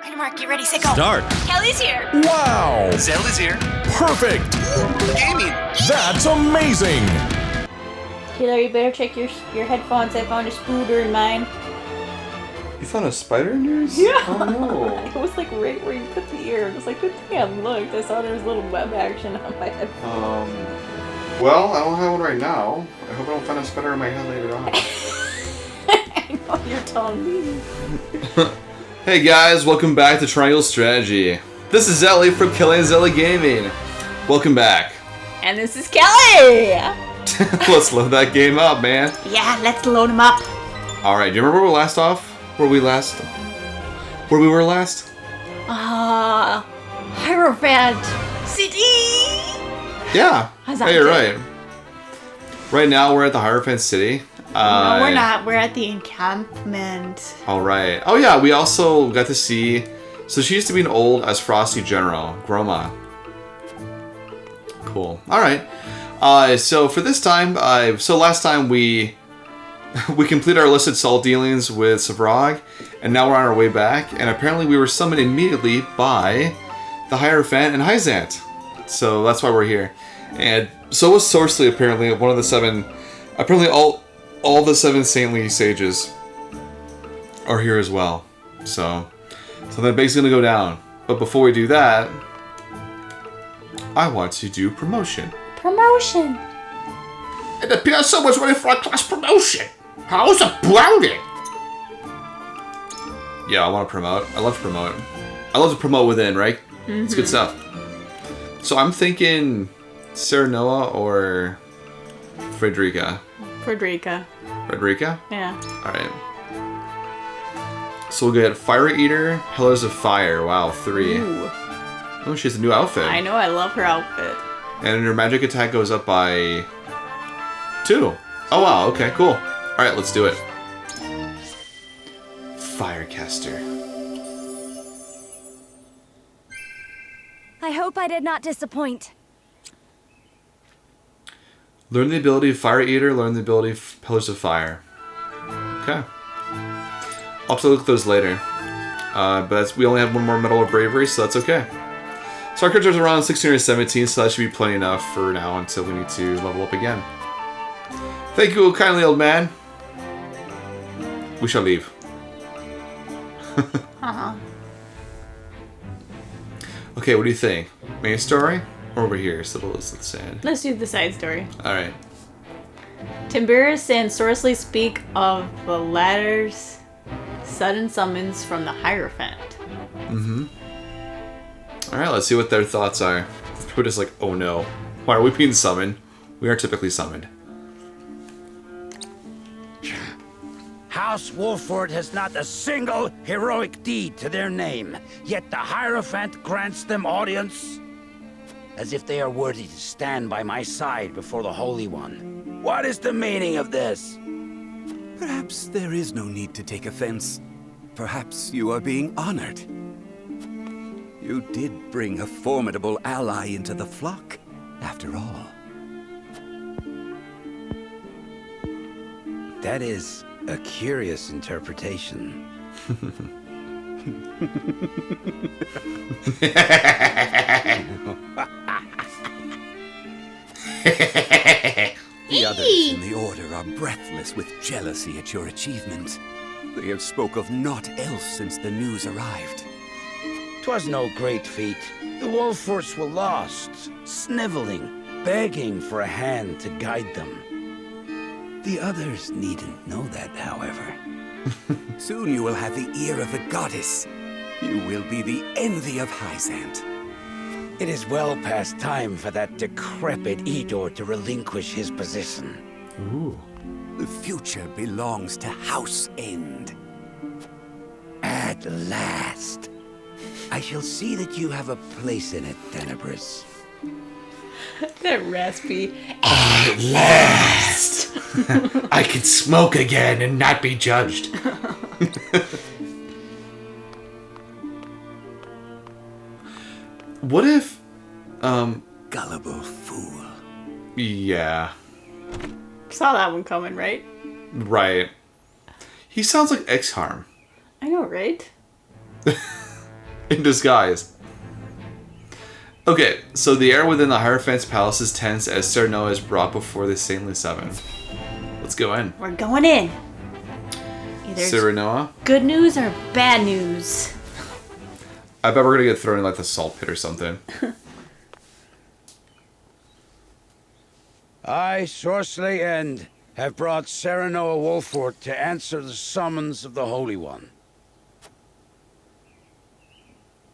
Ready, Mark, get ready, set, go. Start. Kelly's here. Wow! Zelly's here. Perfect! Gaming. That's amazing! Taylor, you better check your headphones. I found a spooder in mine. You found a spider in yours? Yeah. Oh no. It was like right where you put the ear. It was like, good thing I looked. I saw there was a little web action on my headphones. Well, I don't have one right now. I hope I don't find a spider in my head later on. I know you're telling me. Hey guys, welcome back to Triangle Strategy. This is Zelly from Kelly&Zelly Gaming. Welcome back. And this is Kelly! Let's load that game up, man. Yeah, let's load him up. Alright, do you remember where we last off? Where we were last? Hierophant City! Yeah. Hyzante. Hey, you're right. Right now we're at the Hierophant City. No, we're not. We're at the encampment. Alright. Oh yeah, we also got to see... So she used to be an old Aesfrost general, Groma. Cool. Alright. So for this time, so last time we completed our illicit salt dealings with Svarog, and now we're on our way back, and apparently we were summoned immediately by the Hierophant and Hyzante. So that's why we're here. And so was Sorsley, apparently, one of the seven... Apparently all the seven saintly sages are here as well. So they're basically going to go down. But before we do that, I want to do promotion. Promotion. It appears someone's ready for a class promotion. How's about it? Yeah, I want to promote. I love to promote. I love to promote within, right? Mm-hmm. It's good stuff. So I'm thinking Serenoa or Frederica. Frederica. Frederica? Yeah. Alright. So we'll get Fire Eater, Pillars of Fire. Wow, 3. Ooh. Oh, she has a new outfit. I know, I love her outfit. And her magic attack goes up by 2. Oh wow, okay, cool. Alright, let's do it. Firecaster. I hope I did not disappoint. Learn the ability of Fire Eater, learn the ability of Pillars of Fire. Okay. I'll have to look at those later. But we only have one more Medal of Bravery, so that's okay. So our character's around 16 or 17, so that should be plenty enough for now until we need to level up again. Thank you kindly, old man. We shall leave. Okay, what do you think? Main story? Or over here? So let's say. Let's do the side story. Alright. Tiberius and Sorsley speak of the latter's sudden summons from the Hierophant. Mm-hmm. Alright, let's see what their thoughts are. We're just like, oh no. Why are we being summoned? We are typically summoned. House Wolford has not a single heroic deed to their name, yet the Hierophant grants them audience, as if they are worthy to stand by my side before the Holy One. What is the meaning of this? Perhaps there is no need to take offense. Perhaps you are being honored. You did bring a formidable ally into the flock, after all. That is a curious interpretation. The others in the Order are breathless with jealousy at your achievement. They have spoke of naught else since the news arrived. 'Twas no great feat. The Wolfords were lost, sniveling, begging for a hand to guide them. The others needn't know that, however. Soon you will have the ear of the goddess. You will be the envy of Hyzante. It is well past time for that decrepit Edor to relinquish his position. Ooh. The future belongs to House End. At last. I shall see that you have a place in it, Tenebris. That raspy. At last! I can smoke again and not be judged. What if... Gullible fool. Yeah. Saw that one coming, right? Right. He sounds like X-Harm. I know, right? in disguise. Okay, so the air within the Hierophant's palace is tense as Serenoa is brought before the Saintly Seven. Let's go in. We're going in. Either it's Serenoa? good news or bad news. I bet we're gonna get thrown in like the salt pit or something. I, Sorsley End, have brought Serenoa Wolfort to answer the summons of the Holy One.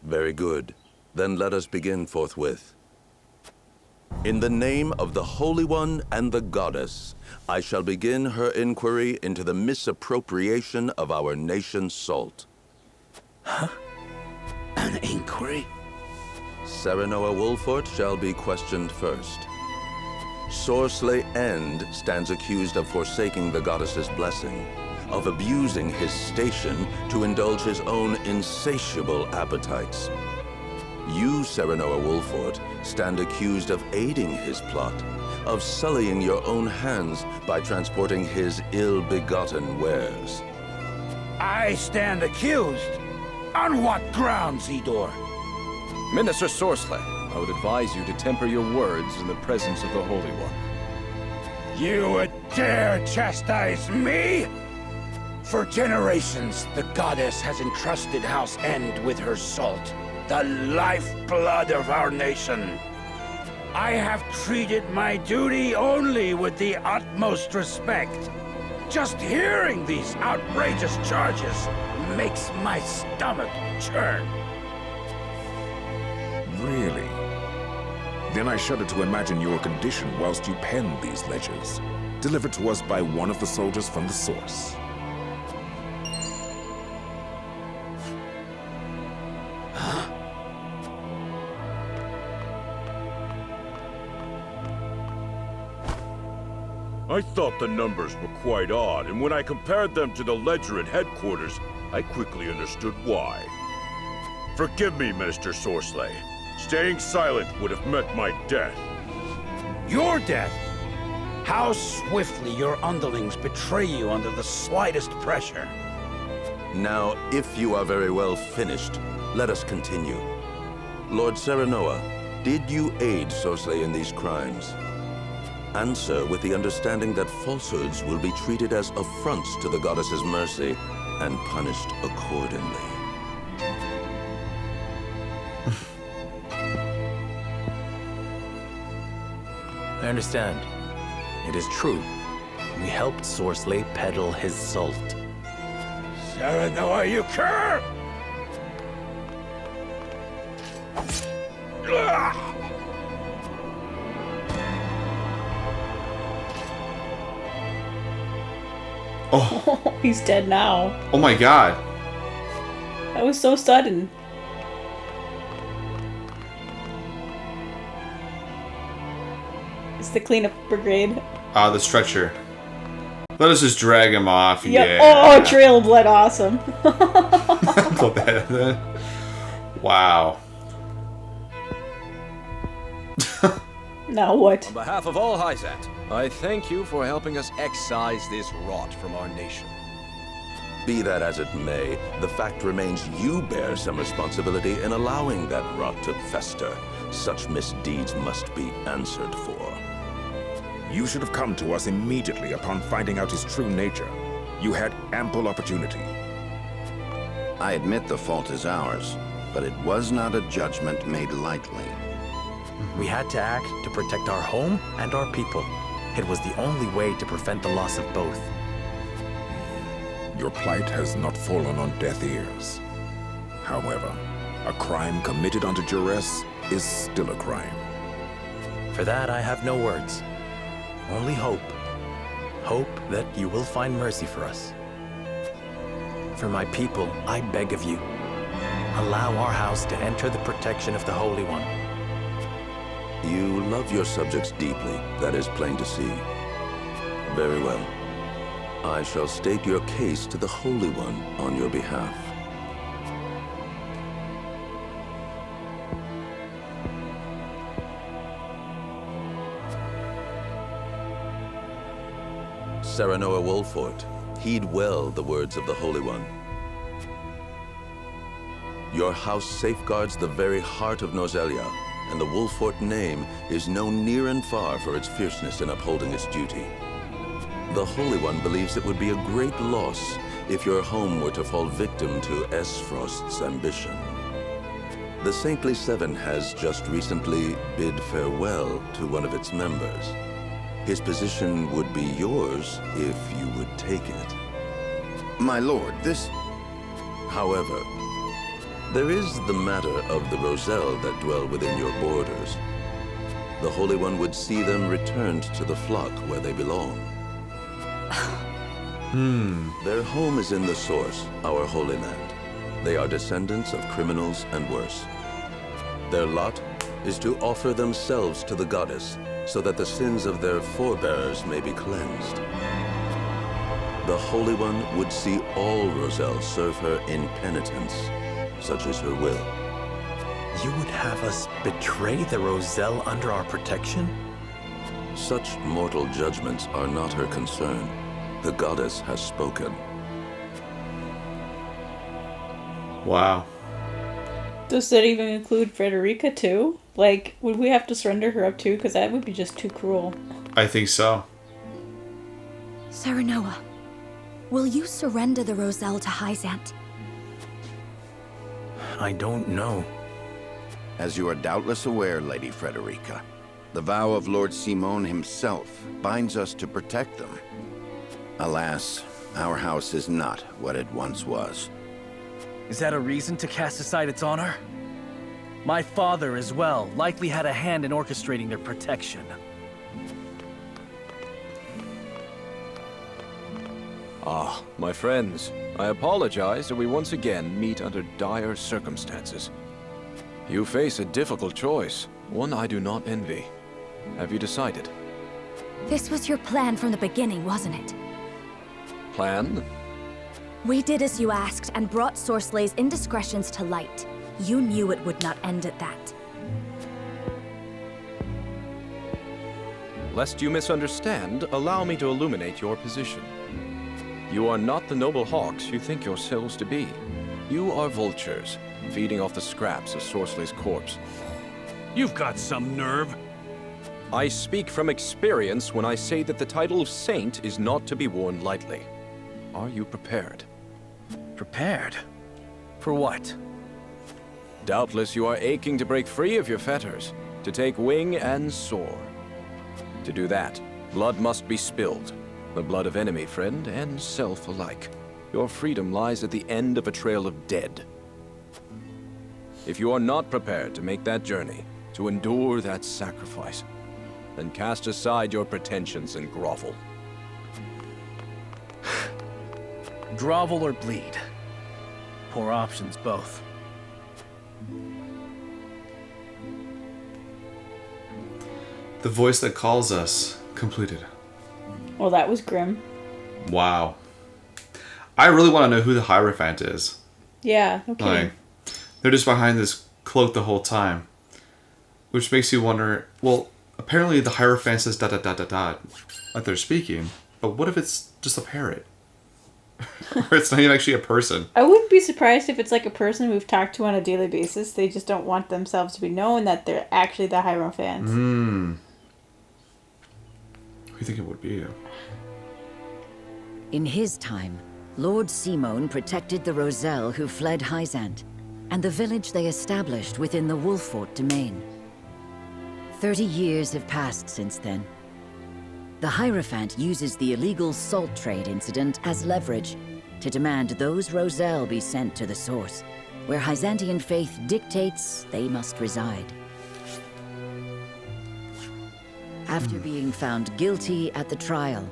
Very good. Then let us begin forthwith. In the name of the Holy One and the Goddess, I shall begin her inquiry into the misappropriation of our nation's salt. Huh? An inquiry? Serenoa Wolfort shall be questioned first. Sorsley End stands accused of forsaking the goddess's blessing, of abusing his station to indulge his own insatiable appetites. You, Serenoa Wolfort, stand accused of aiding his plot, of sullying your own hands by transporting his ill-begotten wares. I stand accused? On what grounds, Idor? Minister Sorsley, I would advise you to temper your words in the presence of the Holy One. You would dare chastise me? For generations, the goddess has entrusted House End with her salt, the lifeblood of our nation. I have treated my duty only with the utmost respect. Just hearing these outrageous charges makes my stomach churn. Really? Then I shudder to imagine your condition whilst you pen these ledgers, delivered to us by one of the soldiers from the source. I thought the numbers were quite odd, and when I compared them to the ledger at headquarters, I quickly understood why. Forgive me, Minister Sorsley. Staying silent would have meant my death. Your death? How swiftly your underlings betray you under the slightest pressure. Now, if you are very well finished, let us continue. Lord Serenoa, did you aid Sorsley in these crimes? Answer with the understanding that falsehoods will be treated as affronts to the goddess's mercy and punished accordingly. I understand. It is true. We helped Sorsley peddle his salt. Serenoa, you cur! Oh. He's dead now. Oh my god. That was so sudden. It's the cleanup brigade. The stretcher. Let us just drag him off. Yep. Yeah. Oh, trail of blood, awesome. Wow. Now what? On behalf of all Hyzante, I thank you for helping us excise this rot from our nation. Be that as it may, the fact remains you bear some responsibility in allowing that rot to fester. Such misdeeds must be answered for. You should have come to us immediately upon finding out his true nature. You had ample opportunity. I admit the fault is ours, but it was not a judgment made lightly. We had to act to protect our home and our people. It was the only way to prevent the loss of both. Your plight has not fallen on deaf ears. However, a crime committed under duress is still a crime. For that, I have no words. Only hope. Hope that you will find mercy for us. For my people, I beg of you, allow our house to enter the protection of the Holy One. You love your subjects deeply, that is plain to see. Very well. I shall state your case to the Holy One on your behalf. Serenoa Wolfort, heed well the words of the Holy One. Your house safeguards the very heart of Norzelia, and the Wolfort name is known near and far for its fierceness in upholding its duty. The Holy One believes it would be a great loss if your home were to fall victim to Aesfrost's ambition. The Saintly Seven has just recently bid farewell to one of its members. His position would be yours if you would take it. My lord, this... However, there is the matter of the Roselle that dwell within your borders. The Holy One would see them returned to the flock where they belong. Their home is in the Source, our Holy Land. They are descendants of criminals and worse. Their lot is to offer themselves to the goddess so that the sins of their forebears may be cleansed. The Holy One would see all Roselle serve her in penitence, such is her will. You would have us betray the Roselle under our protection? Such mortal judgments are not her concern. The goddess has spoken. Wow. Does that even include Frederica too? Like, would we have to surrender her up too? Because that would be just too cruel. I think so. Serenoa, will you surrender the Roselle to Hyzante? I don't know. As you are doubtless aware, Lady Frederica, the vow of Lord Simon himself binds us to protect them. Alas, our house is not what it once was. Is that a reason to cast aside its honor? My father, as well, likely had a hand in orchestrating their protection. Ah, my friends, I apologize that we once again meet under dire circumstances. You face a difficult choice, one I do not envy. Have you decided? This was your plan from the beginning, wasn't it? Plan? We did as you asked and brought Sorsley's indiscretions to light. You knew it would not end at that. Lest you misunderstand, allow me to illuminate your position. You are not the noble hawks you think yourselves to be. You are vultures, feeding off the scraps of Sorsley's corpse. You've got some nerve. I speak from experience when I say that the title of saint is not to be worn lightly. Are you prepared? Prepared? For what? Doubtless you are aching to break free of your fetters, to take wing and soar. To do that, blood must be spilled. The blood of enemy, friend, and self alike. Your freedom lies at the end of a trail of dead. If you are not prepared to make that journey, to endure that sacrifice, then cast aside your pretensions and grovel. Grovel or bleed. Poor options, both. The voice that calls us completed. Well, that was grim. Wow. I really want to know who the Hierophant is. Yeah, okay. Like, they're just behind this cloak the whole time. Which makes you wonder, well, apparently the Hierophant says dot dot dot dot dot, like they're speaking, but what if it's just a parrot? Or it's not even actually a person. I wouldn't be surprised if it's like a person we've talked to on a daily basis. They just don't want themselves to be known that they're actually the Hierophant. Who do you think it would be? In his time, Lord Simon protected the Roselle who fled Hyzante, and the village they established within the Wolfort domain. 30 years have passed since then. The Hierophant uses the illegal salt trade incident as leverage to demand those Roselle be sent to the Source, where Hyzantean faith dictates they must reside. After being found guilty at the trial,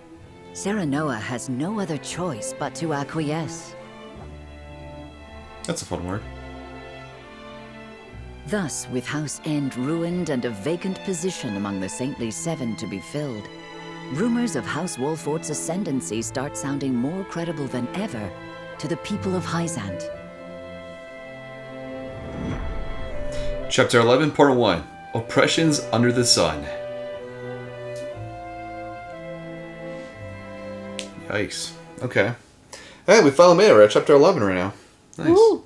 Serenoa has no other choice but to acquiesce. That's a fun word. Thus, with House End ruined and a vacant position among the Saintly Seven to be filled, rumors of House Wolfort's ascendancy start sounding more credible than ever to the people of Hyzante. Chapter 11, Part 1. Oppressions Under the Sun. Yikes. Okay. Hey, we finally made it. We're at Chapter 11 right now. Nice. Woo.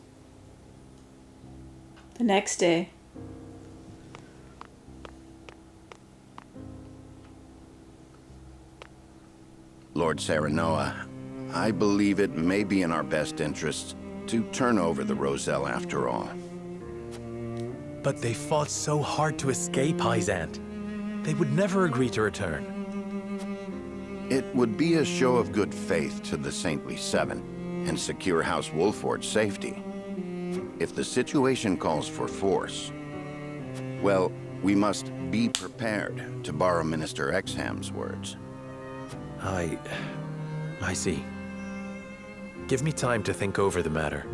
The next day. Lord Serenoa, I believe it may be in our best interests to turn over the Roselle after all. But they fought so hard to escape, Hyzante. They would never agree to return. It would be a show of good faith to the Saintly Seven and secure House Wolford's safety. If the situation calls for force, well, we must be prepared, to borrow Minister Exham's words. I see. Give me time to think over the matter.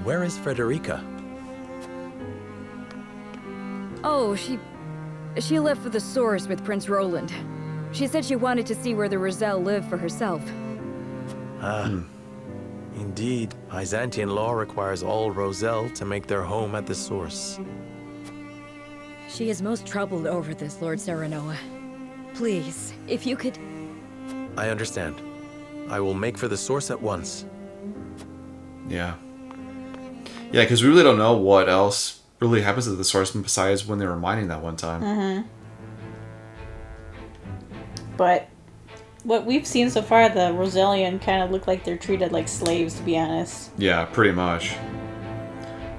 Where is Frederica? Oh, she left for the source with Prince Roland. She said she wanted to see where the Roselle lived for herself. Indeed. Hyzantean law requires all Roselle to make their home at the source. She is most troubled over this, Lord Serenoa. Please, if you could... I understand. I will make for the source at once. Yeah. Yeah, because we really don't know what else really happens at the source besides when they were mining that one time. Mm-hmm. But what we've seen so far, the Rosellian kind of look like they're treated like slaves, to be honest. Yeah, pretty much.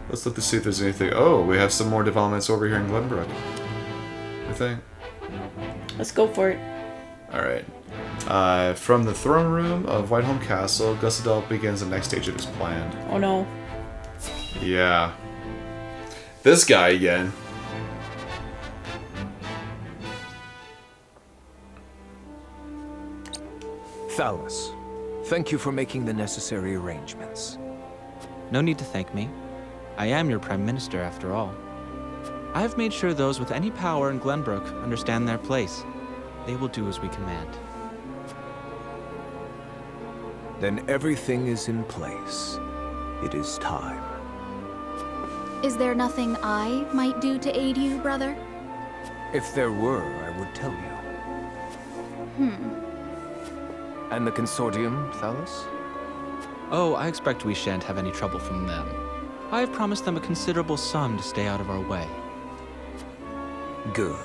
Let's look to see if there's anything. Oh, we have some more developments over here in Glenbrook, I think. Let's go for it. Alright. From the throne room of Whiteholm Castle, Gussadel begins the next stage of his plan. Oh no. Yeah. This guy again. Thalus, thank you for making the necessary arrangements. No need to thank me. I am your Prime Minister, after all. I have made sure those with any power in Glenbrook understand their place. They will do as we command. Then everything is in place. It is time. Is there nothing I might do to aid you, brother? If there were, I would tell you. And the consortium, Thalus? Oh, I expect we shan't have any trouble from them. I have promised them a considerable sum to stay out of our way. Good.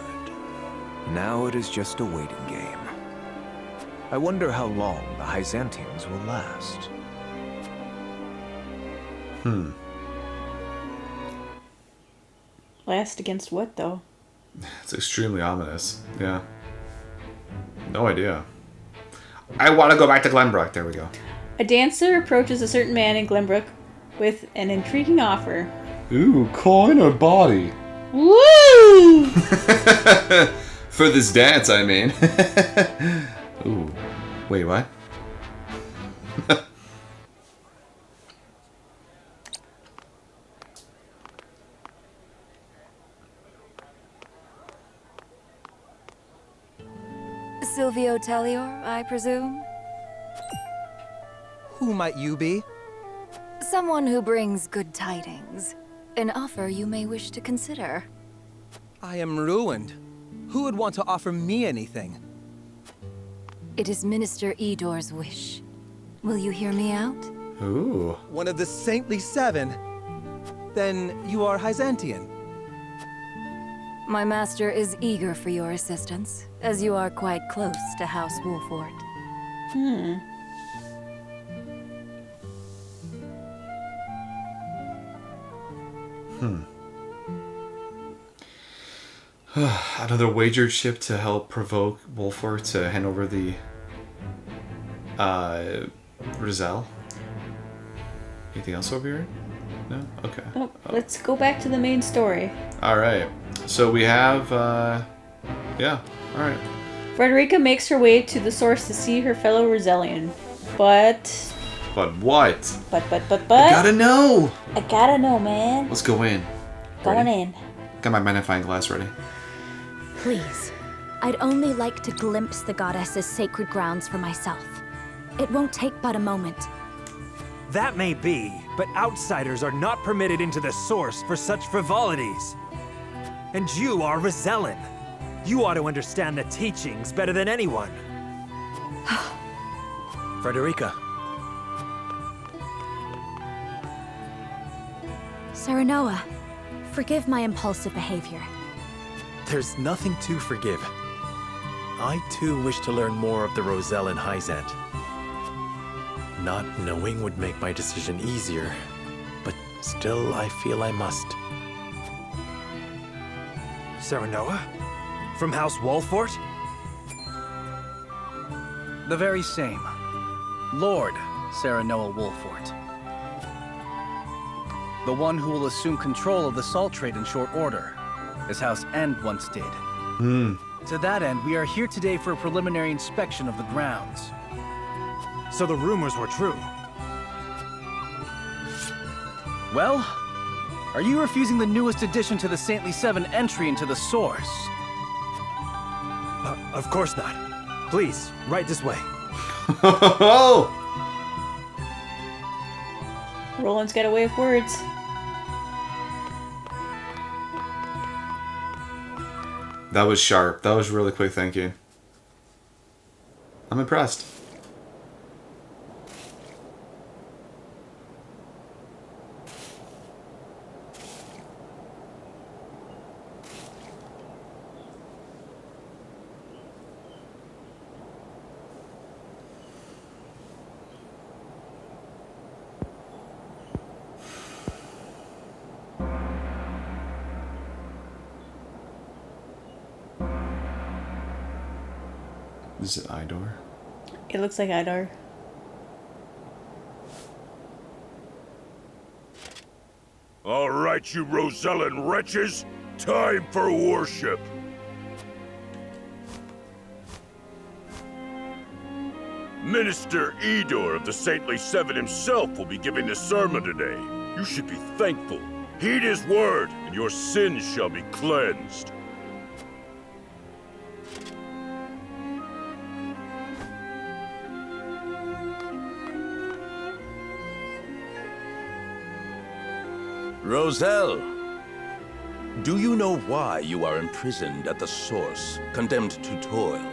Now it is just a waiting game. I wonder how long the Hyzantians will last. Last against what, though? It's extremely ominous. Yeah. No idea. I want to go back to Glenbrook. There we go. A dancer approaches a certain man in Glenbrook with an intriguing offer. Ooh, coin or body? Woo! For this dance, I mean. Ooh. Wait, what? Silvio Tellior, I presume? Who might you be? Someone who brings good tidings. An offer you may wish to consider. I am ruined. Who would want to offer me anything? It is Minister Edor's wish. Will you hear me out? Ooh. One of the Saintly Seven? Then you are Hyzantean. My master is eager for your assistance, as you are quite close to House Wolford. Another wagered ship to help provoke Wolford to hand over the Roselle. Anything else over here? No? Okay. Oh, let's go back to the main story. Alright. So we have yeah, alright. Frederica makes her way to the source to see her fellow Rosellian. But what? But I gotta know! I gotta know, man. Let's go in. Going in. Got my magnifying glass ready. Please, I'd only like to glimpse the goddess's sacred grounds for myself. It won't take but a moment. That may be, but outsiders are not permitted into the source for such frivolities. And you are Rosellan. You ought to understand the teachings better than anyone. Frederica, Serenoa, forgive my impulsive behavior. There's nothing to forgive. I too wish to learn more of the Roselle and Hyzante. Not knowing would make my decision easier, but still I feel I must. Serenoa? From House Wolfort? The very same. Lord Serenoa Wolfort. The one who will assume control of the salt trade in short order, as House End once did. To that end, we are here today for a preliminary inspection of the grounds. So the rumors were true. Well, are you refusing the newest addition to the Saintly Seven entry into the source? Of course not. Please, right this way. Roland's got a way of words. That was sharp. That was really quick thinking. I'm impressed. Is it Idor? It looks like Idor. All right, you Rosellan wretches. Time for worship. Minister Idor of the Saintly Seven himself will be giving the sermon today. You should be thankful. Heed his word, and your sins shall be cleansed. Roselle, do you know why you are imprisoned at the source, condemned to toil?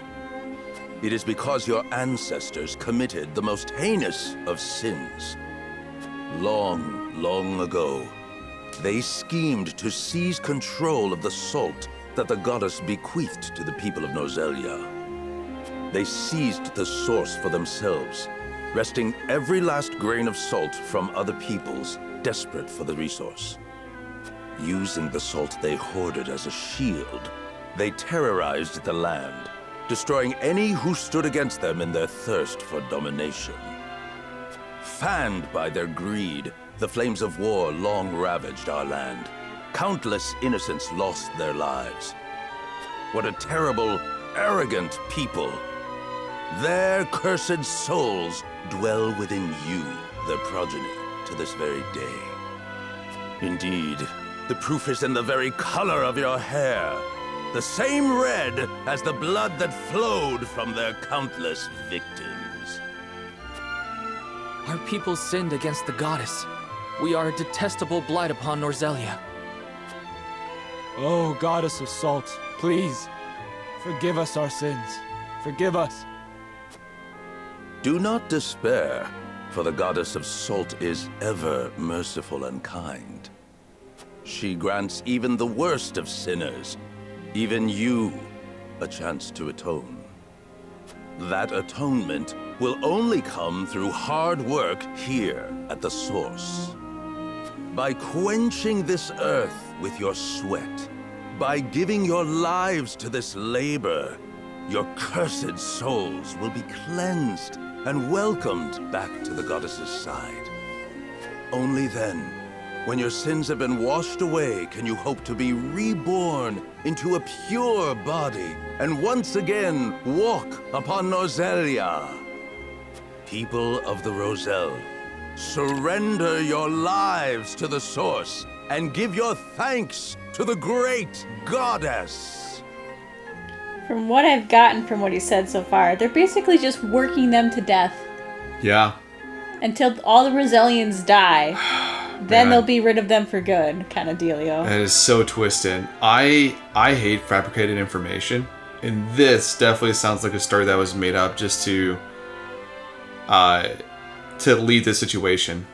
It is because your ancestors committed the most heinous of sins. Long, long ago, they schemed to seize control of the salt that the goddess bequeathed to the people of Norzelia. They seized the source for themselves, wresting every last grain of salt from other peoples, desperate for the resource. Using the salt they hoarded as a shield, they terrorized the land, destroying any who stood against them in their thirst for domination. Fanned by their greed, the flames of war long ravaged our land. Countless innocents lost their lives. What a terrible, arrogant people. Their cursed souls dwell within you, their progeny, to this very day. Indeed, the proof is in the very color of your hair. The same red as the blood that flowed from their countless victims. Our people sinned against the goddess. We are a detestable blight upon Norzelia. Oh, goddess of salt, please, forgive us our sins. Forgive us. Do not despair, for the goddess of salt is ever merciful and kind. She grants even the worst of sinners, even you, a chance to atone. That atonement will only come through hard work here at the source. By quenching this earth with your sweat, by giving your lives to this labor, your cursed souls will be cleansed and welcomed back to the goddess's side. Only then, when your sins have been washed away, can you hope to be reborn into a pure body and once again walk upon Norzelia. People of the Roselle, surrender your lives to the source and give your thanks to the great goddess. From what I've gotten from what he said so far, they're basically just working them to death. Yeah. Until all the Rosellians die. Then they'll be rid of them for good, kind of dealio. That is so twisted. I hate fabricated information, and this definitely sounds like a story that was made up just to lead the situation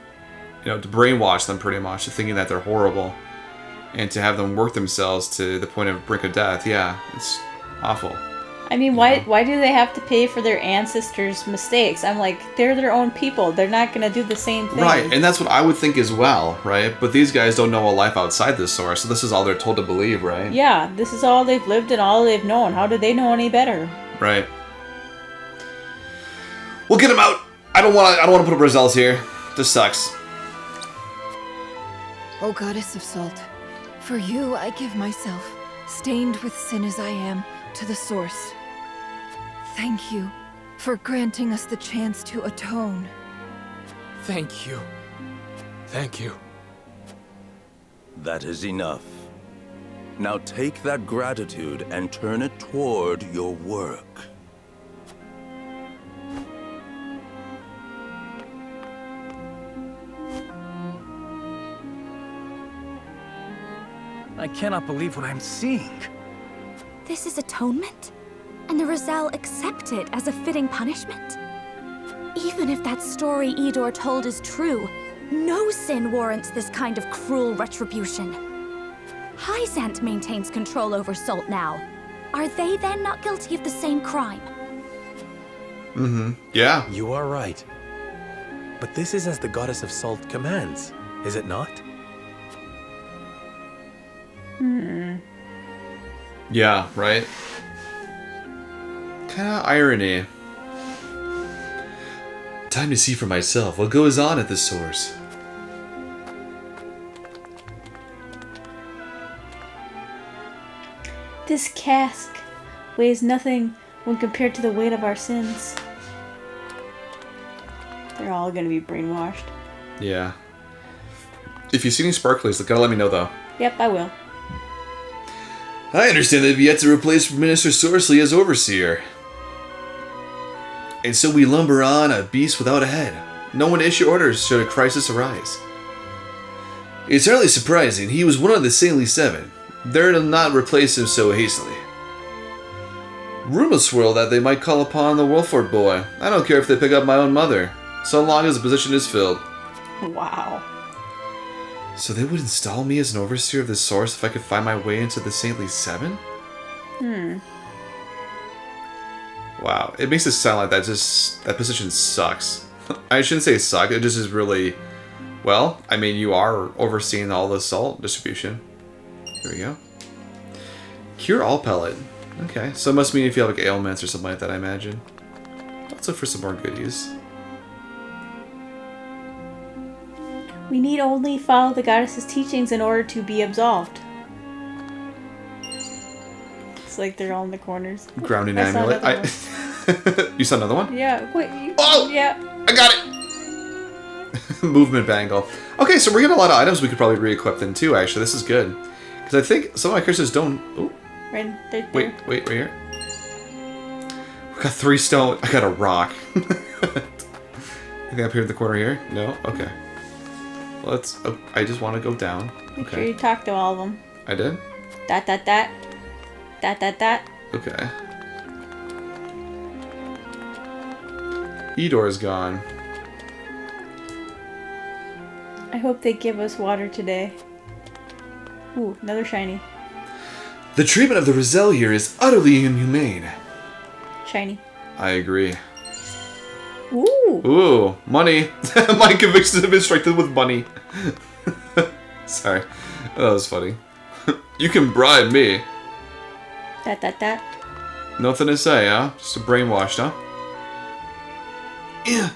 to brainwash them pretty much, to thinking that they're horrible, and to have them work themselves to the point of brink of death. Yeah, it's awful. I mean, why do they have to pay for their ancestors' mistakes? I'm like, they're their own people. They're not going to do the same thing. Right, and that's what I would think as well, right? But these guys don't know a life outside this source, so this is all they're told to believe, right? Yeah, this is all they've lived and all they've known. How do they know any better? Right. We'll get him out. I don't want to put up Rozel's here. This sucks. O goddess of salt, for you I give myself, stained with sin as I am, to the source. Thank you for granting us the chance to atone. Thank you. Thank you. That is enough. Now take that gratitude and turn it toward your work. I cannot believe what I'm seeing. This is atonement? And the Roselle accept it as a fitting punishment? Even if that story Idor told is true, no sin warrants this kind of cruel retribution. Hyzante maintains control over Salt now. Are they then not guilty of the same crime? Mm-hmm. Yeah. You are right. But this is as the goddess of salt commands, is it not? Yeah, right? Kinda irony. Time to see for myself what goes on at the source. This cask weighs nothing when compared to the weight of our sins. They're all gonna be brainwashed. Yeah. If you see any sparklies, gotta let me know though. Yep, I will. I understand they've yet to replace Minister Sorsley as overseer. And so we lumber on a beast without a head. No one to issue orders should a crisis arise. It's hardly surprising. He was one of the Saintly Seven. They're to not replace him so hastily. Rumors swirl that they might call upon the Wolford boy. I don't care if they pick up my own mother, so long as the position is filled. Wow. So they would install me as an overseer of the source if I could find my way into the Saintly Seven? Wow, it makes it sound like that position sucks. I shouldn't say suck, it just is really... Well, I mean, you are overseeing all the salt distribution. There we go. Cure all pellet. Okay, so it must mean if you have like ailments or something like that, I imagine. Let's look for some more goodies. We need only follow the goddess's teachings in order to be absolved. It's like they're all in the corners. Grounding amulet. You saw another one? Yeah. Wait. Oh! Yeah. I got it! Movement bangle. Okay, so we're getting a lot of items we could probably re-equip then too, actually. This is good. Because I think some of my characters don't... Ooh. Right there. Wait, right here. We got 3 stone. I got a rock. Anything up here in the corner here? No? Okay. Let's... Oh, I just want to go down. Make sure you talk to all of them. I did? Dot, dot, dot. Dot, dot, dot. Okay. Idor is gone. I hope they give us water today. Ooh, another shiny. The treatment of the Roselle here is utterly inhumane. Shiny. I agree. Ooh. Ooh, money. My convictions have been strengthened with money. Sorry. That was funny. You can bribe me. Dot, dot, dot. Nothing to say, huh? Just a brainwashed, huh? Yeah,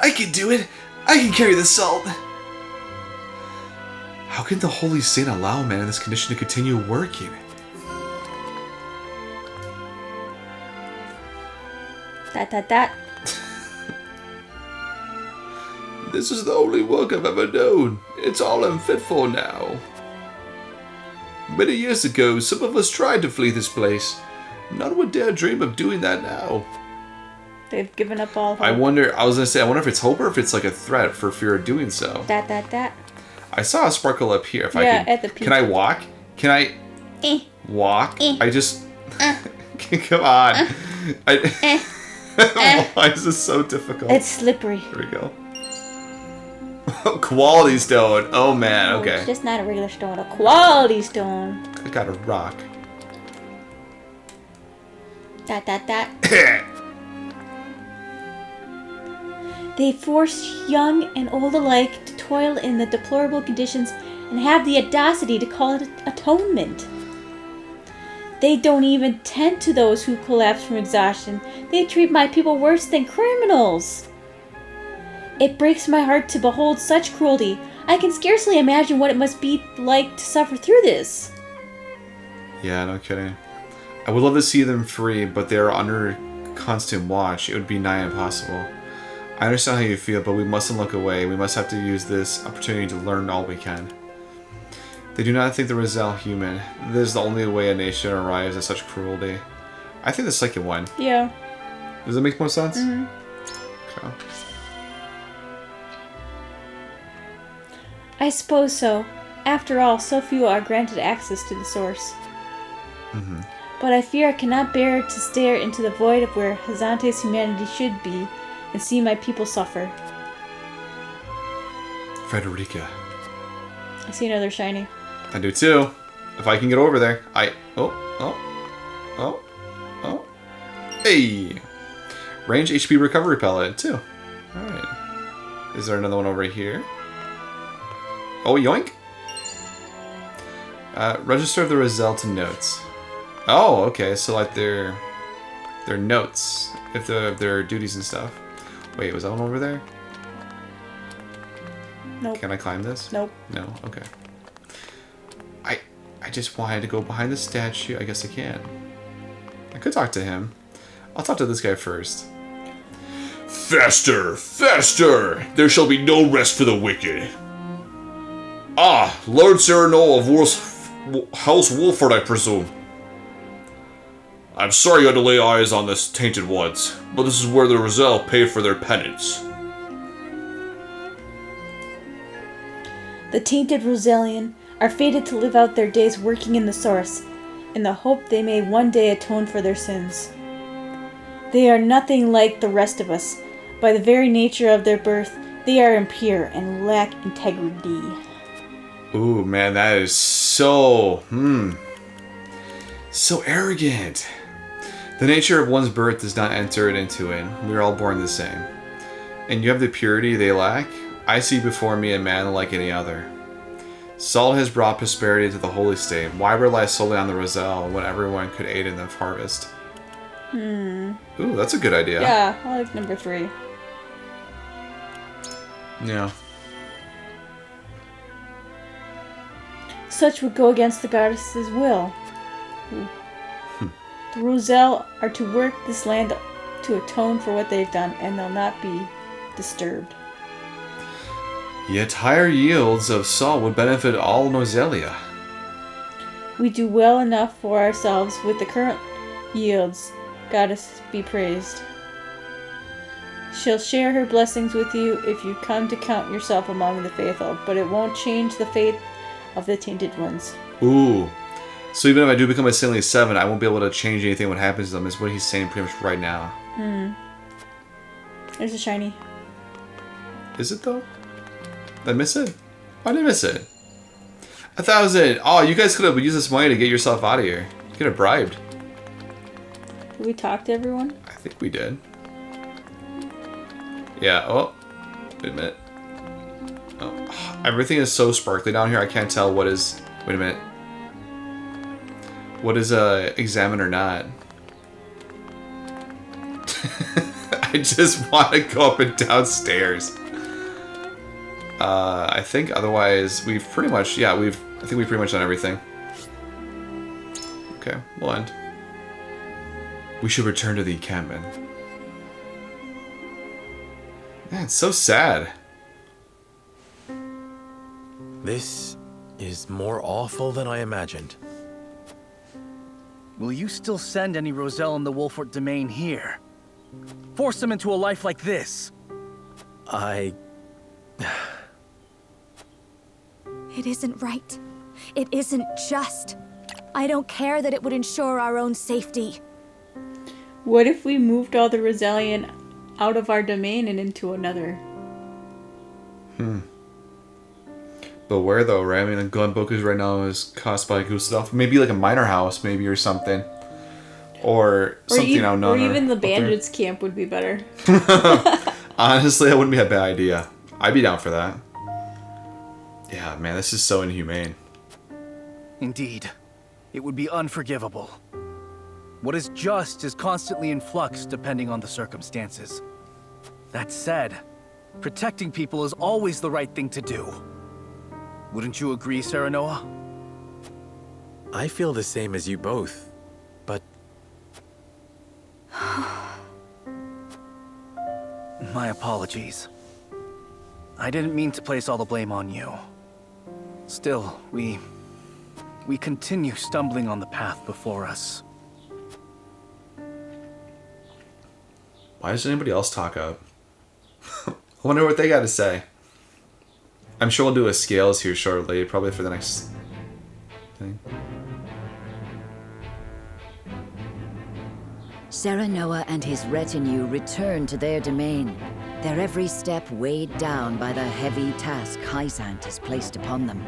I can do it. I can carry the salt. How can the Holy Saint allow a man in this condition to continue working? Dot, dot, dot. This is the only work I've ever known. It's all I'm fit for now. Many years ago, some of us tried to flee this place. None would dare dream of doing that now. They've given up all hope. I wonder if it's hope or if it's like a threat for fear of doing so. Dot, dot, dot. I saw a sparkle up here. If yeah, I at the peak. Can I walk? Can I walk? I just... Come on. Why is this so difficult? It's slippery. Here we go. Quality stone. Oh man, Oh, okay. it's just not a regular stone, a quality stone. I got a rock. Dot dot dot. They force young and old alike to toil in the deplorable conditions and have the audacity to call it atonement. They don't even tend to those who collapse from exhaustion. They treat my people worse than criminals. It breaks my heart to behold such cruelty. I can scarcely imagine what it must be like to suffer through this. Yeah, no kidding. I would love to see them free, but they are under constant watch. It would be nigh impossible. I understand how you feel, but we mustn't look away. We must have to use this opportunity to learn all we can. They do not think the Roselle human. This is the only way a nation arrives at such cruelty. I think the second one. Yeah. Does that make more sense? Mm-hmm. Okay. I suppose so. After all, so few are granted access to the source. Mm-hmm. But I fear I cannot bear to stare into the void of where Hyzante's humanity should be and see my people suffer. Frederica. I see another shiny. I do too. If I can get over there. Oh. Hey! Range HP recovery pellet too. Alright. Is there another one over here? Oh, yoink! Register the Roselle to notes. Oh, okay, so like their notes, if their duties and stuff. Wait, was that one over there? Nope. Can I climb this? Nope. No? Okay. I just wanted to go behind the statue. I guess I can. I could talk to him. I'll talk to this guy first. Faster! Faster! There shall be no rest for the wicked. Ah, Lord Serenoa of House Wolford, I presume. I'm sorry you had to lay eyes on this tainted ones, but this is where the Roselle pay for their penance. The tainted Rosellian are fated to live out their days working in the source, in the hope they may one day atone for their sins. They are nothing like the rest of us. By the very nature of their birth, they are impure and lack integrity. Ooh, man, that is so arrogant. The nature of one's birth does not enter it into it. We are all born the same. And you have the purity they lack? I see before me a man like any other. Salt has brought prosperity to the holy state. Why rely solely on the Roselle when everyone could aid in the harvest? Ooh, that's a good idea. Yeah, I like number 3. Yeah. Such would go against the goddess's will. The Roselle are to work this land to atone for what they've done, and they'll not be disturbed. Yet higher yields of salt would benefit all Nozelia. We do well enough for ourselves with the current yields. Goddess be praised. She'll share her blessings with you if you come to count yourself among the faithful, but it won't change the fate of the tainted ones. Ooh. So even if I do become a Saintly 7, I won't be able to change anything what happens to them, is what he's saying pretty much right now. There's a shiny. Is it though? Did I miss it? Why did I miss it? 1,000! Oh, you guys could have used this money to get yourself out of here. You could have bribed. Did we talk to everyone? I think we did. Yeah, oh. Wait a minute. Oh, everything is so sparkly down here, I can't tell what is... Wait a minute. What is examine or not? I just want to go up and downstairs. I think otherwise we've pretty much, I think we've pretty much done everything. Okay, we'll end. We should return to the encampment. Man, it's so sad. This is more awful than I imagined. Will you still send any Roselle in the Wolfort domain here? Force them into a life like this? It isn't right. It isn't just. I don't care that it would ensure our own safety. What if we moved all the Rosellian out of our domain and into another? But where though, right? I mean, Glenbook right now is cost by Gustav. Maybe like a minor house, maybe, or something. Or something out or even the bandits camp would be better. Honestly, that wouldn't be a bad idea. I'd be down for that. Yeah, man, this is so inhumane. Indeed. It would be unforgivable. What is just is constantly in flux depending on the circumstances. That said, protecting people is always the right thing to do. Wouldn't you agree, Serenoa? I feel the same as you both, but... My apologies. I didn't mean to place all the blame on you. Still, we continue stumbling on the path before us. Why doesn't anybody else talk up? I wonder what they got to say. I'm sure we'll do a scales here shortly, probably for the next thing. Serenoa and his retinue return to their domain, their every step weighed down by the heavy task Hyzante has placed upon them.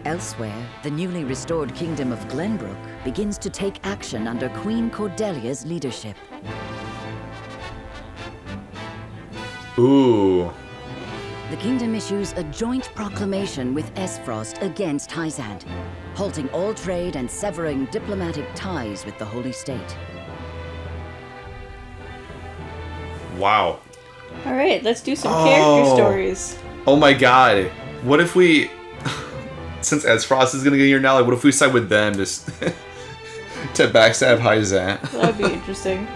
Elsewhere, the newly restored kingdom of Glenbrook begins to take action under Queen Cordelia's leadership. Ooh. The kingdom issues a joint proclamation with Aesfrost against Hyzante, halting all trade and severing diplomatic ties with the Holy State. Wow. All right, let's do some character stories. Oh my god. What if we... Since Aesfrost is gonna get here now, like, what if we side with them just to backstab Hyzante? That would be interesting.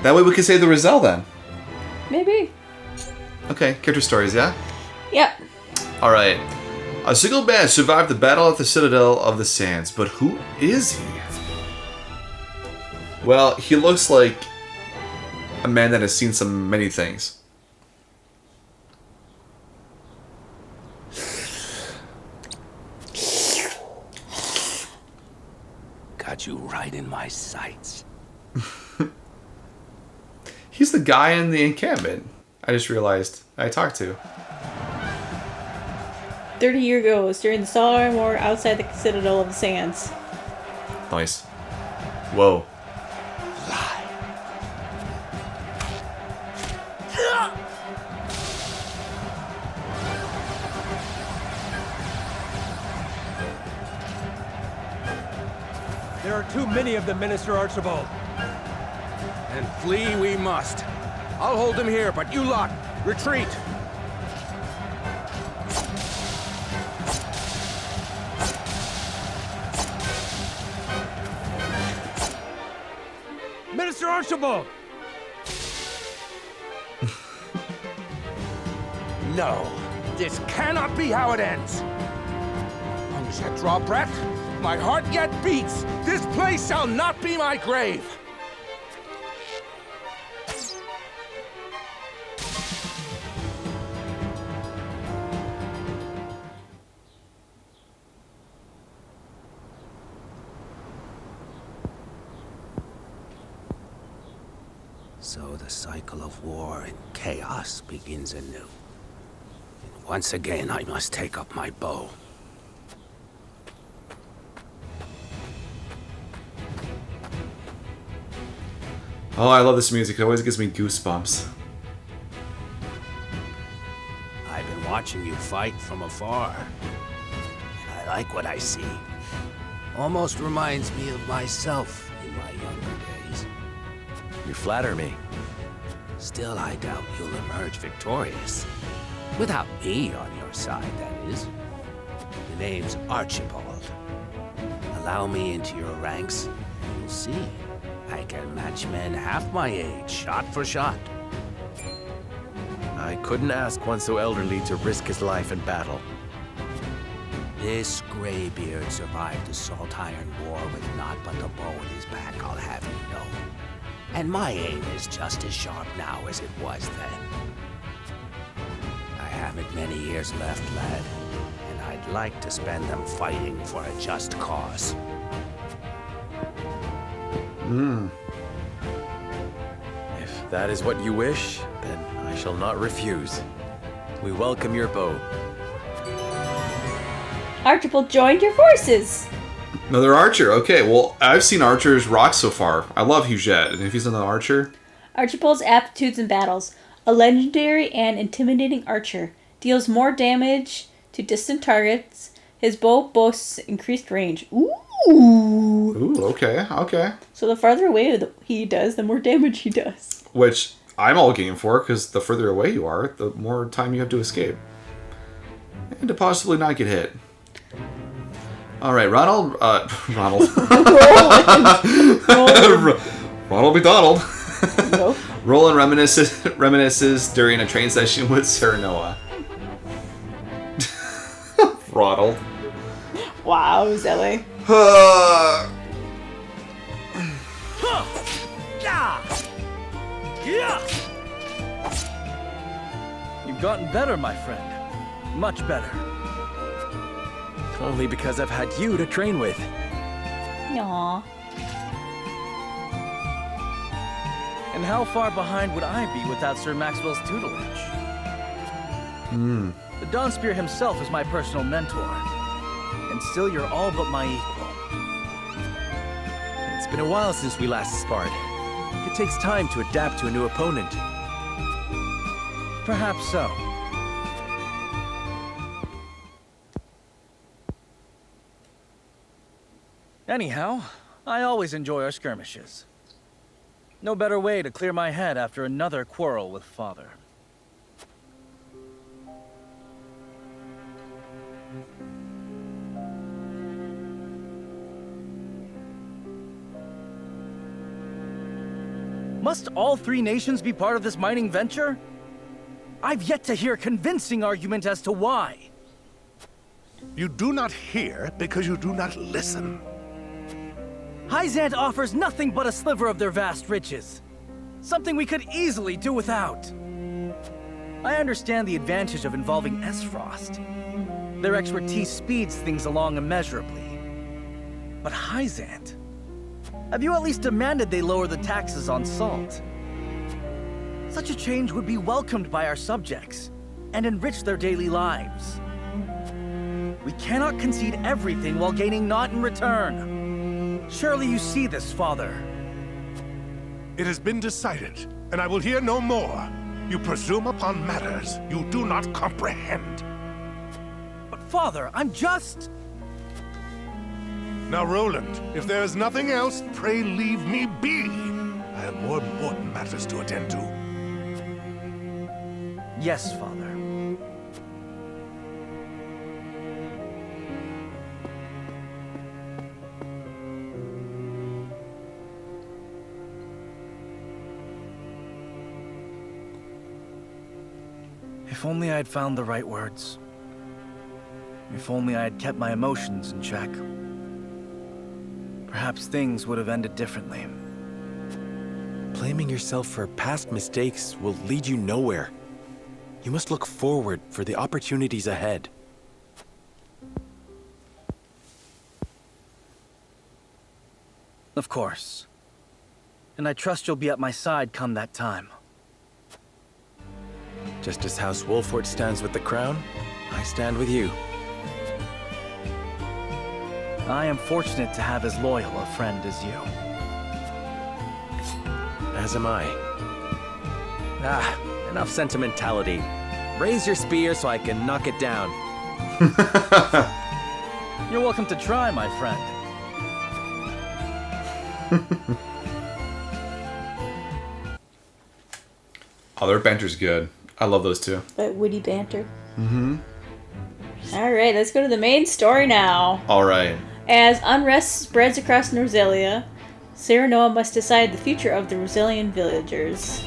That way we can save the Roselle then. Maybe. Okay, character stories, yeah? Yep. Alright. A single man survived the battle at the Citadel of the Sands, but who is he? Well, he looks like a man that has seen many things. Got you right in my sights. He's the guy in the encampment. I just realized I talked to. 30 years ago, during the Solar War outside the Citadel of the Sands. Nice. Whoa. There are too many of them, Minister Archibald. And flee we must. I'll hold them here, but you lot, retreat! Minister Archibald! No, this cannot be how it ends. Lungs yet draw breath, my heart yet beats. This place shall not be my grave. So the cycle of war and chaos begins anew. And once again, I must take up my bow. Oh, I love this music. It always gives me goosebumps. I've been watching you fight from afar, and I like what I see. Almost reminds me of myself in my younger days. You flatter me. Still, I doubt you'll emerge victorious. Without me on your side, that is. The name's Archibald. Allow me into your ranks, and you'll see. I can match men half my age, shot for shot. I couldn't ask one so elderly to risk his life in battle. This graybeard survived the Salt Iron War with naught but the bow in his back, I'll have you know. And my aim is just as sharp now as it was then. I haven't many years left, lad, and I'd like to spend them fighting for a just cause. that is what you wish, then I shall not refuse. We welcome your bow. Archibald joined your forces. Another archer. Okay, well, I've seen archers rock so far. I love Hyzante, and if he's another archer... Archibald's aptitudes in battles. A legendary and intimidating archer. Deals more damage to distant targets. His bow boasts increased range. Ooh! Ooh, okay. So the farther away he does, the more damage he does. Which I'm all game for, because the further away you are, the more time you have to escape. And to possibly not get hit. Alright, Ronald McDonald. Nope. Roland reminisces during a train session with Serenoa. Ronald. Wow, Zelly. You've gotten better, my friend. Much better. Only because I've had you to train with. Aww. And how far behind would I be without Sir Maxwell's tutelage? The Dawnspear himself is my personal mentor. And still you're all but my equal. It's been a while since we last sparred. It takes time to adapt to a new opponent. Perhaps so. Anyhow, I always enjoy our skirmishes. No better way to clear my head after another quarrel with Father. Must all three nations be part of this mining venture? I've yet to hear a convincing argument as to why. You do not hear because you do not listen. Hyzante offers nothing but a sliver of their vast riches. Something we could easily do without. I understand the advantage of involving Aesfrost. Their expertise speeds things along immeasurably. But Hyzante? Have you at least demanded they lower the taxes on salt? Such a change would be welcomed by our subjects and enrich their daily lives. We cannot concede everything while gaining naught in return. Surely you see this, Father. It has been decided, and I will hear no more. You presume upon matters you do not comprehend. But Father, I'm just... Now, Roland, if there is nothing else, pray leave me be. I have more important matters to attend to. Yes, Father. If only I had found the right words. If only I had kept my emotions in check. Perhaps things would have ended differently. Blaming yourself for past mistakes will lead you nowhere. You must look forward for the opportunities ahead. Of course. And I trust you'll be at my side come that time. Just as House Wolfort stands with the crown, I stand with you. I am fortunate to have as loyal a friend as you. As am I. Enough sentimentality. Raise your spear so I can knock it down. You're welcome to try, my friend. Oh, their banter's good. I love those two. That witty banter. Mm-hmm. Alright, let's go to the main story now. Alright. As unrest spreads across Norzelia, Serenoa must decide the future of the Roselian villagers.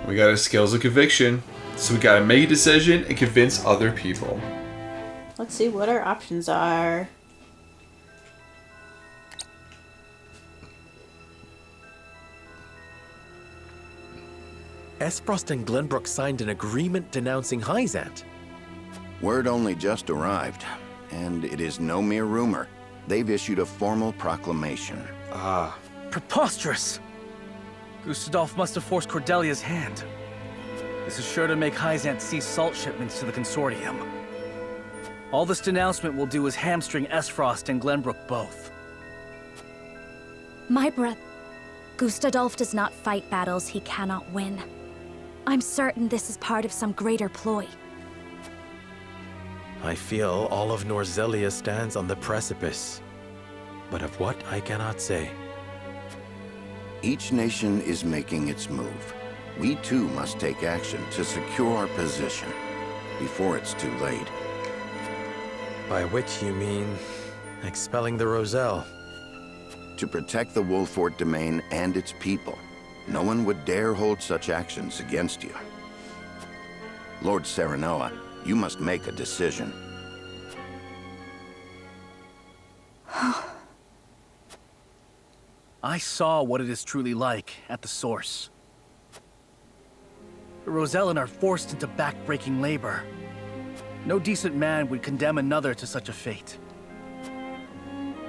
We got our skills of conviction, so we gotta make a decision and convince other people. Let's see what our options are. Aesfrost and Glenbrook signed an agreement denouncing Hyzante. Word only just arrived, and it is no mere rumor. They've issued a formal proclamation. Ah. Preposterous! Gustadolf must have forced Cordelia's hand. This is sure to make Hyzante cease salt shipments to the Consortium. All this denouncement will do is hamstring Aesfrost and Glenbrook both. My brother, Gustadolf does not fight battles he cannot win. I'm certain this is part of some greater ploy. I feel all of Norzelia stands on the precipice, but of what I cannot say. Each nation is making its move. We too must take action to secure our position before it's too late. By which you mean expelling the Roselle? To protect the Wolfort domain and its people. No one would dare hold such actions against you. Lord Serenoa, you must make a decision. I saw what it is truly like at the source. The Rosellan are forced into back-breaking labor. No decent man would condemn another to such a fate.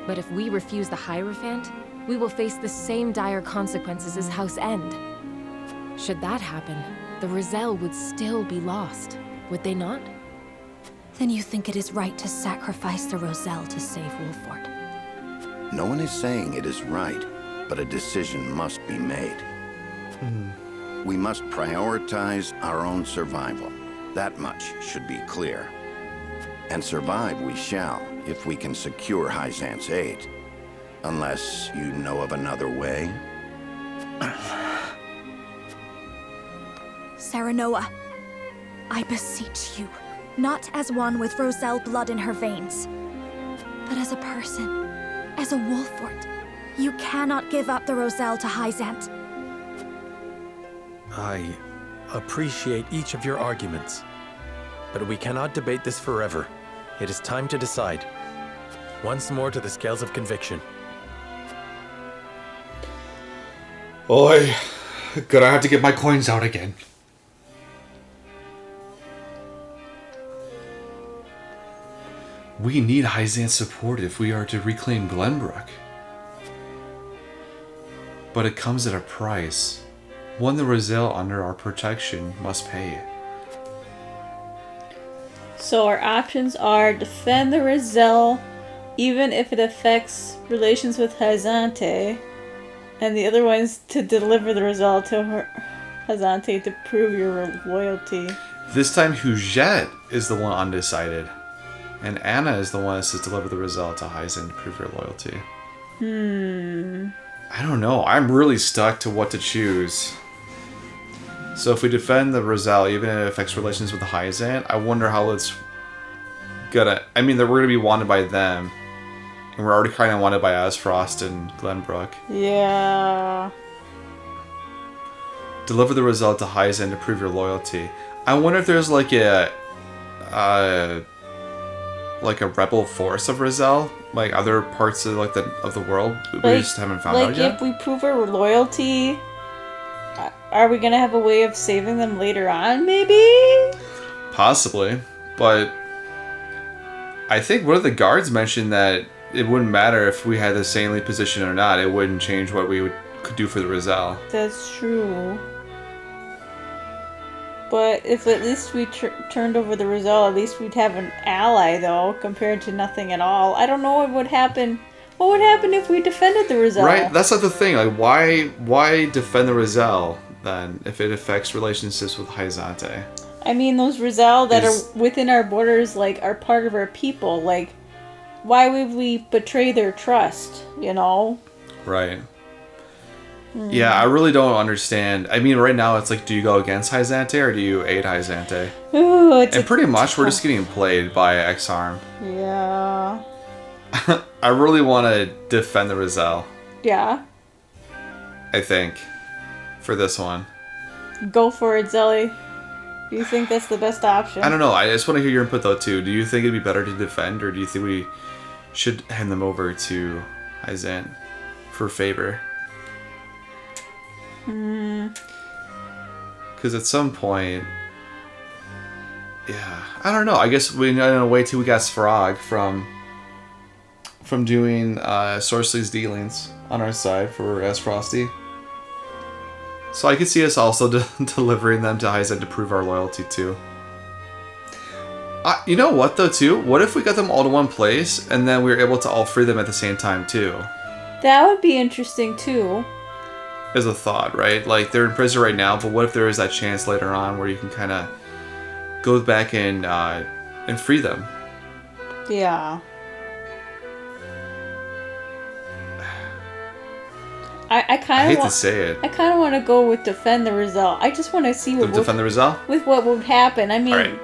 But if we refuse the Hierophant, we will face the same dire consequences as House End. Should that happen, the Roselle would still be lost, would they not? Then you think it is right to sacrifice the Roselle to save Wolfort? No one is saying it is right, but a decision must be made. We must prioritize our own survival. That much should be clear. And survive we shall, if we can secure Hyzante's aid. Unless you know of another way? Serenoa, I beseech you, not as one with Roselle blood in her veins, but as a person, as a Wolfort. You cannot give up the Roselle to Hyzante. I appreciate each of your arguments, but we cannot debate this forever. It is time to decide. Once more to the scales of conviction. Oi, gonna have to get my coins out again. We need Hyzante's support if we are to reclaim Glenbrook. But it comes at a price. One the Roselle under our protection must pay. So our options are defend the Roselle, even if it affects relations with Hyzante, and the other one is to deliver the Roselle to Hyzante to prove your loyalty. This time Hyzante is the one undecided, and Anna is the one that says deliver the Roselle to Hyzante to prove your loyalty. I don't know. I'm really stuck to what to choose. So if we defend the Roselle, even if it affects relations with the Hyzante, I wonder how it's gonna... I mean, we're gonna be wanted by them. And we're already kind of wanted by Aesfrost and Glenbrook. Yeah. Deliver the Roselle to Hyzante to prove your loyalty. I wonder if there's like a rebel force of Roselle, like other parts of the world we just haven't found out yet. If we prove our loyalty, are we gonna have a way of saving them later on? Maybe. Possibly, but I think one of the guards mentioned that it wouldn't matter if we had the sanely position or not. It wouldn't change what we could do for the Roselle. That's true. But if at least we turned over the Roselle, at least we'd have an ally, though, compared to nothing at all. I don't know what would happen. What would happen if we defended the Roselle? Right, that's not the thing. Like, why defend the Roselle then if it affects relationships with Hyzante? I mean, those Roselle that are within our borders, like, are part of our people. Like, why would we betray their trust? You know? Right. Yeah, I really don't understand. I mean, right now it's like, do you go against Hyzante or do you aid Hyzante? Ooh, and pretty much we're just getting played by X-Arm. Yeah. I really want to defend the Roselle. Yeah. I think. For this one. Go for it, Zelly. Do you think that's the best option? I don't know. I just want to hear your input though too. Do you think it'd be better to defend, or do you think we should hand them over to Hyzante for favor? Because at some point, yeah, I don't know. I guess we in a way too we got Svarog from doing Sorsley's dealings on our side for Aesfrosty. So I could see us also delivering them to Hyzante to prove our loyalty too. You know what though too? What if we got them all to one place and then we were able to all free them at the same time too? That would be interesting too. As a thought, right? Like they're in prison right now, but what if there is that chance later on where you can kind of go back and free them? Yeah. I kind of hate to say it. I kind of want to go with defend the result. I just want to see what defend the result with what would happen. I mean, right.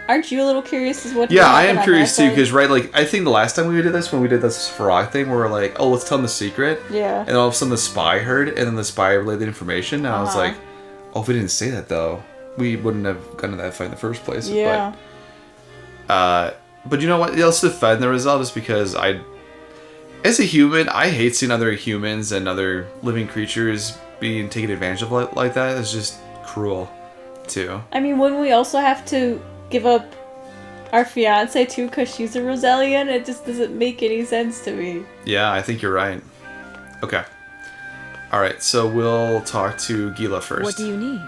Aren't you a little curious as what? Yeah, I am curious too because right, like I think the last time we did this, when we did this Svarog thing, we were like, oh, let's tell them the secret. Yeah. And all of a sudden the spy heard, and then the spy relayed the information, and I was like, oh, if we didn't say that though, we wouldn't have gotten to that fight in the first place. Yeah. But you know what? Let's defend the result just because as a human, I hate seeing other humans and other living creatures being taken advantage of like that. It's just cruel, too. I mean, wouldn't we also have to give up our fiance too because she's a Rosellian? It just doesn't make any sense to me. Yeah, I think you're right. Okay. All right, so we'll talk to Gila first. What do you need?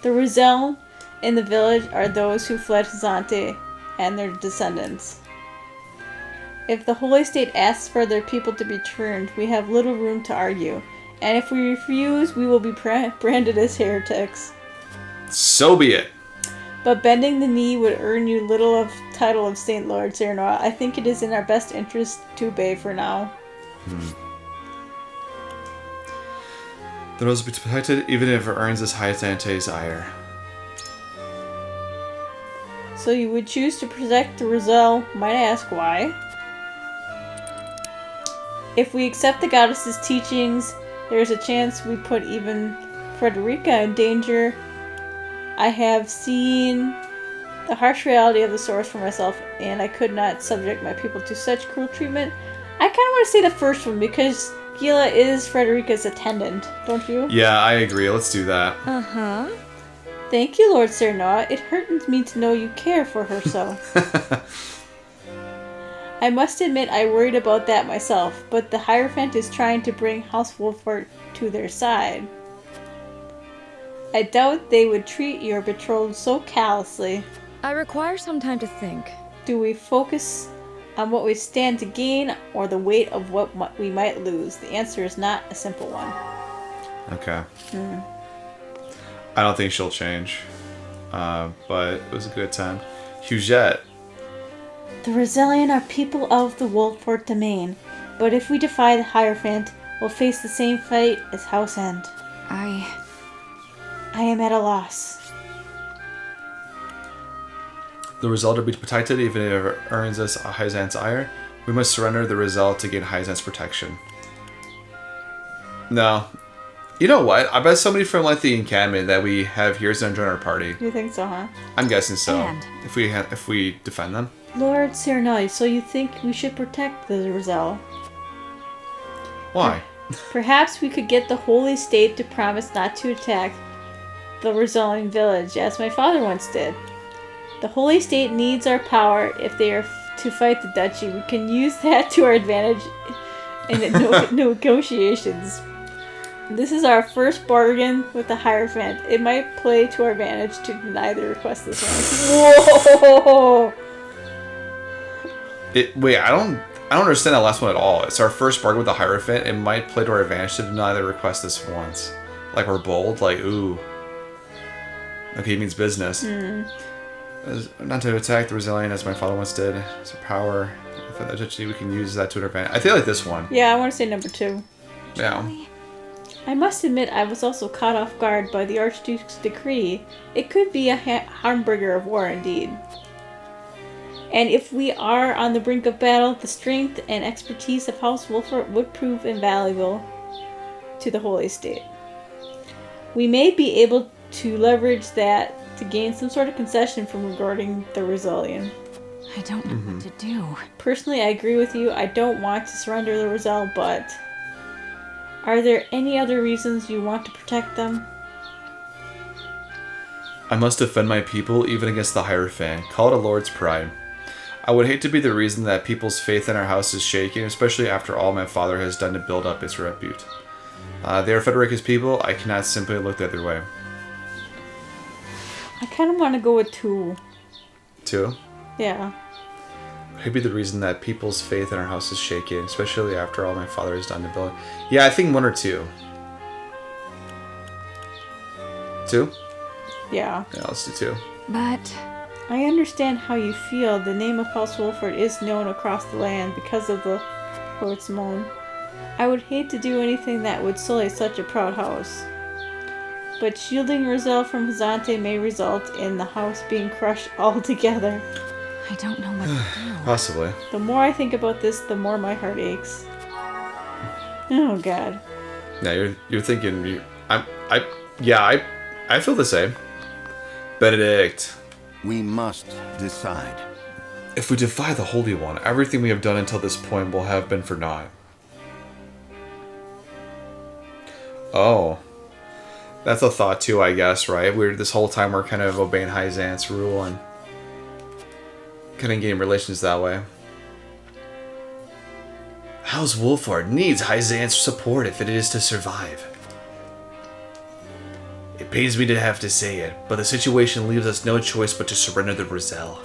The Roselle in the village are those who fled Hyzante and their descendants. If the Holy State asks for their people to be turned, we have little room to argue. And if we refuse, we will be branded as heretics. So be it. But bending the knee would earn you little of title of Saint Lord Serenoa. I think it is in our best interest to obey for now. The rose will be protected even if it earns us Hyzante's ire. So you would choose to protect the Roselle? Might I ask why? If we accept the goddess's teachings, there is a chance we put even Frederica in danger. I have seen the harsh reality of the source for myself, and I could not subject my people to such cruel treatment. I kind of want to say the first one, because Gila is Frederica's attendant, don't you? Yeah, I agree. Let's do that. Uh-huh. Thank you, Lord Serenoa. It hurts me to know you care for her so. I must admit I worried about that myself, but the Hierophant is trying to bring House Wolford to their side. I doubt they would treat your betrothed so callously. I require some time to think. Do we focus on what we stand to gain or the weight of what we might lose? The answer is not a simple one. Okay. I don't think she'll change. But it was a good time. Hyzante. The Rosellian are people of the Wolford domain, but if we defy the Hierophant, we'll face the same fate as House End. I am at a loss. The result will be protected even if it earns us a Hyzante's ire. We must surrender the result to gain Hyzante's protection. No. You know what? I bet somebody from like the encampment that we have here is going to join our party. You think so, huh? I'm guessing so. And? If we defend them. Lord Serenoa, so you think we should protect the Roselle? Why? Perhaps we could get the Holy State to promise not to attack the Rosellian village, as my father once did. The Holy State needs our power if they are to fight the Duchy. We can use that to our advantage in negotiations. This is our first bargain with the Hierophant. It might play to our advantage to deny the request this one. Whoa! Wait, I don't understand that last one at all. It's our first bargain with the Hierophant. It might play to our advantage to deny the request this once. Like we're bold, like ooh. Okay, he means business. Not to attack the Rosellian as my father once did. It's a power. If the Duchy, we can use that to our advantage. I feel like this one. Yeah, I want to say number 2. Yeah. I must admit I was also caught off guard by the Archduke's decree. It could be a hamburger of war indeed. And if we are on the brink of battle, the strength and expertise of House Wolford would prove invaluable to the Holy State. We may be able to leverage that to gain some sort of concession from regarding the Rosellian. I don't know what to do. Personally, I agree with you. I don't want to surrender the Roselle, but are there any other reasons you want to protect them? I must defend my people even against the Hierophant. Call it a lord's pride. I would hate to be the reason that people's faith in our house is shaken, especially after all my father has done to build up its repute. They are Federica's people. I cannot simply look the other way. I kind of want to go with 2. 2? Yeah. Maybe the reason that people's faith in our house is shaken, especially after all my father has done to build. Yeah, I think 1 or 2. 2? Yeah. Yeah, let's do 2. But I understand how you feel. The name of House Wolford is known across the land because of the Lord Simone. I would hate to do anything that would sully such a proud house. But shielding Roselle from Hyzante may result in the house being crushed altogether. I don't know what to do. Possibly. The more I think about this, the more my heart aches. Oh God. Yeah, you're thinking. I feel the same. Benedict. We must decide. If we defy the Holy One, everything we have done until this point will have been for naught. Oh. That's a thought too, I guess, right? This whole time we're kind of obeying Hyzante's rule and kind of getting relations that way. House Wolford needs Hyzante's support if it is to survive. It pains me to have to say it, but the situation leaves us no choice but to surrender the Roselle.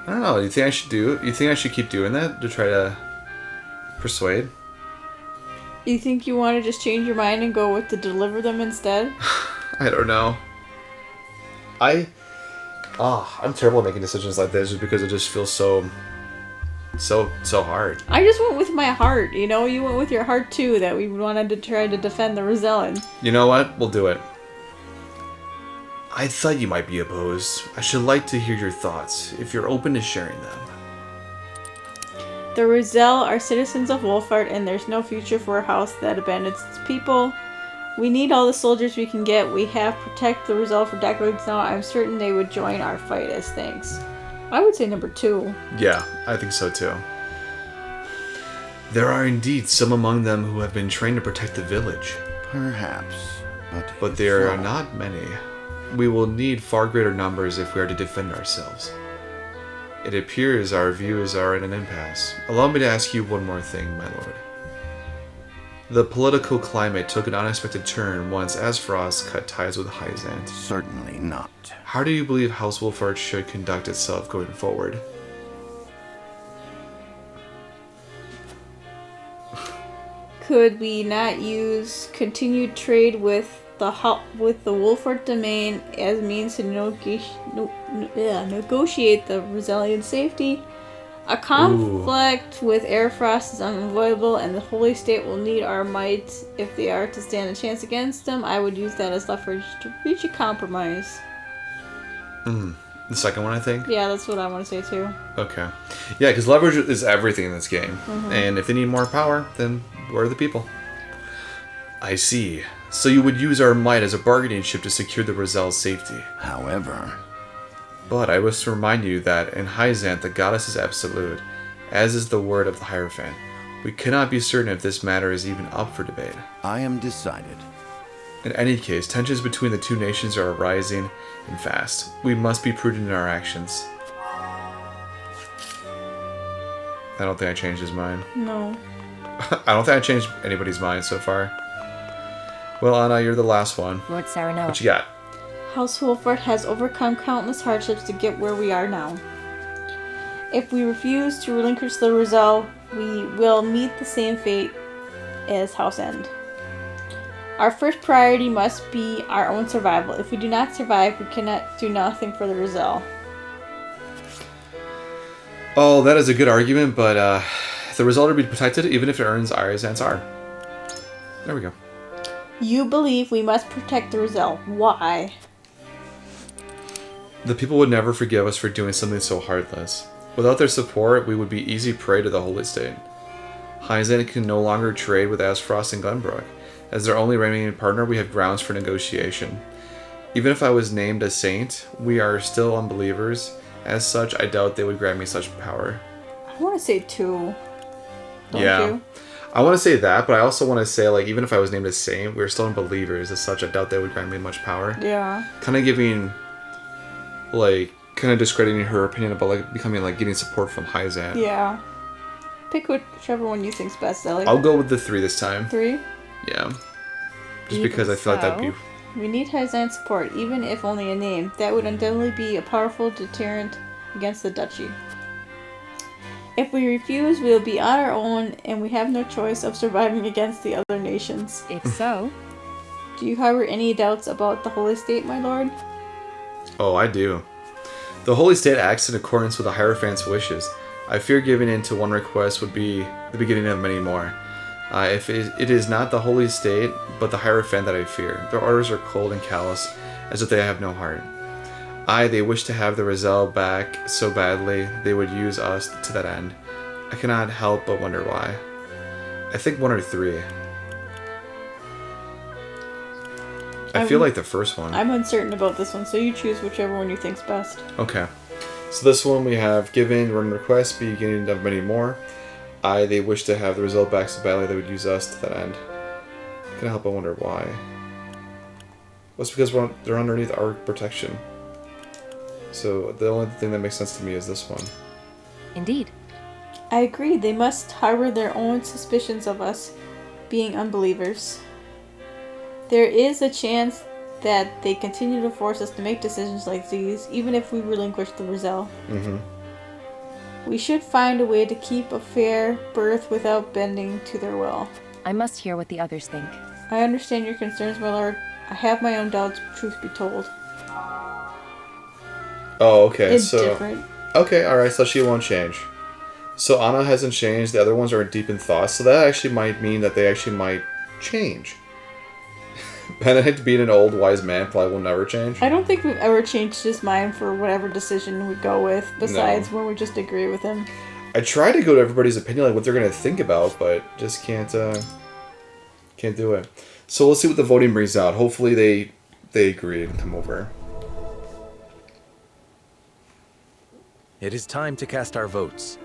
I don't know. You think I should You think I should keep doing that to try to persuade? You think you want to just change your mind and go with to deliver them instead? I don't know. I'm terrible at making decisions like this just because it just feels so hard. I just went with my heart, you know? You went with your heart too, that we wanted to try to defend the Rosellan. You know what? We'll do it. I thought you might be opposed. I should like to hear your thoughts, if you're open to sharing them. The Roselle are citizens of Wolford, and there's no future for a house that abandons its people. We need all the soldiers we can get. We have protected the Roselle for decades now. I'm certain they would join our fight as thanks. I would say number 2. Yeah, I think so too. There are indeed some among them who have been trained to protect the village. Perhaps, but there are not many. We will need far greater numbers if we are to defend ourselves. It appears our views are in an impasse. Allow me to ask you one more thing, my lord. The political climate took an unexpected turn once Aesfrost cut ties with Hyzante. Certainly not. How do you believe House Wolford should conduct itself going forward? Could we not use continued trade with the Wolford domain as means to negotiate the Rosellian safety? A conflict with Aesfrost is unavoidable, and the Holy State will need our might if they are to stand a chance against them. I would use that as leverage to reach a compromise. The second one, I think? Yeah, that's what I want to say too. Okay. Yeah, because leverage is everything in this game. Mhm. And if they need more power, then we're the people. I see. So you would use our might as a bargaining chip to secure the Roselle's safety. However... But I wish to remind you that in Hyzante the goddess is absolute, as is the word of the Hierophant. We cannot be certain if this matter is even up for debate. I am decided. In any case, tensions between the two nations are arising and fast. We must be prudent in our actions. I don't think I changed his mind. No. I don't think I changed anybody's mind so far. Well, Anna, you're the last one. Lord Serenoa. What you got? House Wolford has overcome countless hardships to get where we are now. If we refuse to relinquish the Roselle, we will meet the same fate as House End. Our first priority must be our own survival. If we do not survive, we cannot do nothing for the Roselle. Oh, that is a good argument, but the result will be protected even if it earns Hyzante's R. There we go. You believe we must protect the Roselle. Why? The people would never forgive us for doing something so heartless. Without their support, we would be easy prey to the Holy State. Hyzante can no longer trade with Aesfrost and Glenbrook. As their only remaining partner, we have grounds for negotiation. Even if I was named a saint, we are still unbelievers. As such, I doubt they would grant me such power. I want to say 2. Don't Yeah. you? I want to say that, but I also want to say, like, even if I was named a saint, we're still unbelievers. As such, I doubt they would grant me much power. Yeah. Kind of giving, like, kind of discrediting her opinion about like becoming like getting support from Hyzante. Yeah. Pick whichever one you think's best, Zelly. I'll go with the 3 this time. 3? Yeah. Just because I feel like that'd be... We need Hyzante support, even if only a name. That would undoubtedly be a powerful deterrent against the duchy. If we refuse, we will be on our own, and we have no choice of surviving against the other nations. If so... Do you harbor any doubts about the Holy State, my lord? Oh, I do. The Holy State acts in accordance with the Hierophant's wishes. I fear giving in to one request would be the beginning of many more. If it is not the Holy State, but the Hierophant that I fear. Their orders are cold and callous, as if they have no heart. They wish to have the Roselle back so badly, they would use us to that end. I cannot help but wonder why. I think 1 or 3. I feel like the first one. I'm uncertain about this one, so you choose whichever one you think's best. Okay. So this one we have given one request, beginning of many more. They wish to have the result back so badly they would use us to that end. I can't help but wonder why. Well, it's because they're underneath our protection. So the only thing that makes sense to me is this one. Indeed. I agree. They must harbor their own suspicions of us being unbelievers. There is a chance that they continue to force us to make decisions like these, even if we relinquish the Roselle. We should find a way to keep a fair birth without bending to their will. I must hear what the others think. I understand your concerns, my lord. I have my own doubts, truth be told. Oh, okay. It's different. Okay, alright, so she won't change. So Anna hasn't changed, the other ones are deep in thought, so that actually might mean that they actually might change. Benedict being an old wise man probably will never change. I don't think we've ever changed his mind for whatever decision we go with, besides when we just agree with him. I try to go to everybody's opinion, like what they're going to think about, but just can't do it. So we'll see what the voting brings out. Hopefully they agree and come over. It is time to cast our votes.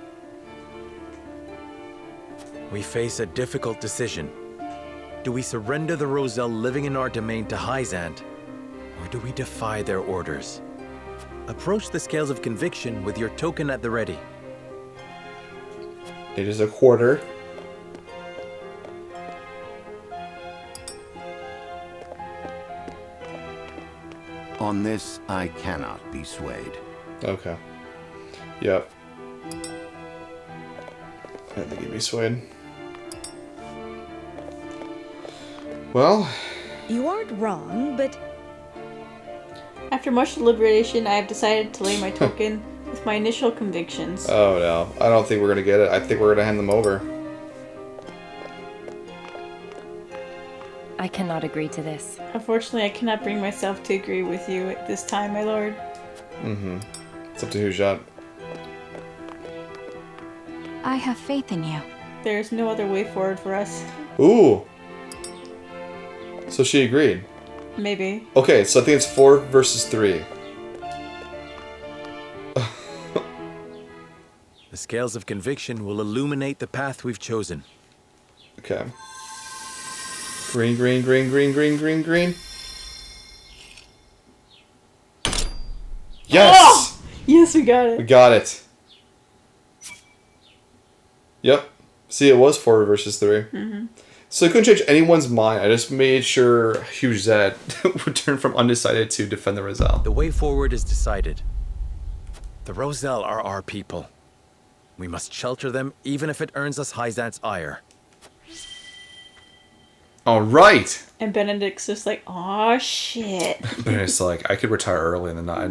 We face a difficult decision. Do we surrender the Roselle living in our domain to Hyzante, or do we defy their orders? Approach the scales of conviction with your token at the ready. It is a quarter. On this, I cannot be swayed. Okay. Yep. I think you'd be swayed. Well... You aren't wrong, but... After much deliberation, I have decided to lay my token with my initial convictions. Oh no, I don't think we're gonna get it. I think we're gonna hand them over. I cannot agree to this. Unfortunately, I cannot bring myself to agree with you at this time, my lord. It's up to Hyzante. I have faith in you. There is no other way forward for us. Ooh! So she agreed. Maybe. Okay, so I think it's 4 versus 3. The scales of conviction will illuminate the path we've chosen. Okay. Green, green, green, green, green, green, green. Yes! Oh! Yes, we got it. We got it. Yep. See, it was 4 versus 3. So I couldn't change anyone's mind. I just made sure Hyzante would turn from undecided to defend the Roselle. The way forward is decided. The Roselle are our people. We must shelter them, even if it earns us Hyzante's ire. All right. And Benedict's just like, "Aw, shit." But it's like, I could retire early and I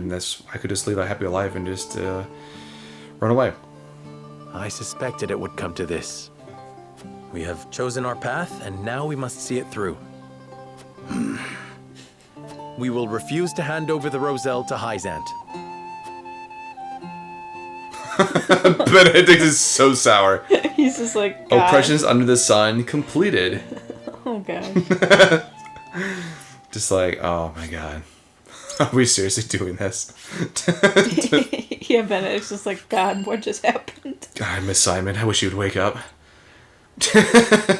could just live a happy life and just run away. I suspected it would come to this. We have chosen our path, and now we must see it through. We will refuse to hand over the Roselle to Hyzante. Benedict is so sour. He's just like, God. Oppressions under the sun completed. Oh, God. Just like, oh my God. Are we seriously doing this? Yeah, Benedict's just like, God, what just happened? God, Miss Simon, I wish you'd wake up.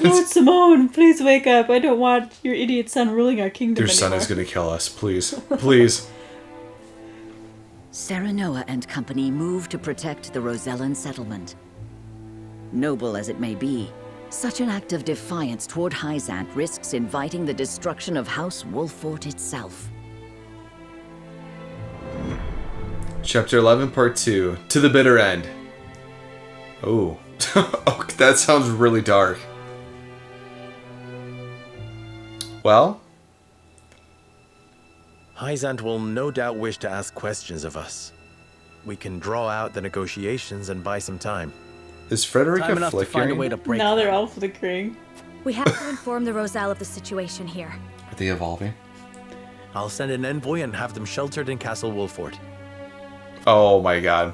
Lord Simone, please wake up. I don't want your idiot son ruling our kingdom Your anymore. son is going to kill us. Please. Please. Serenoa and company move to protect the Rosellan settlement. Noble as it may be, such an act of defiance toward Hyzante risks inviting the destruction of House Wolffort itself. Chapter 11, Part 2. To the Bitter End. Oh. Oh, that sounds really dark. Well? Hyzante will no doubt wish to ask questions of us. We can draw out the negotiations and buy some time. Is Frederica Time enough to find a way to break. Now they're all flickering. We have to inform the Roselle of the situation here. Are they evolving? I'll send an envoy and have them sheltered in Castle Wolffort. Oh my god.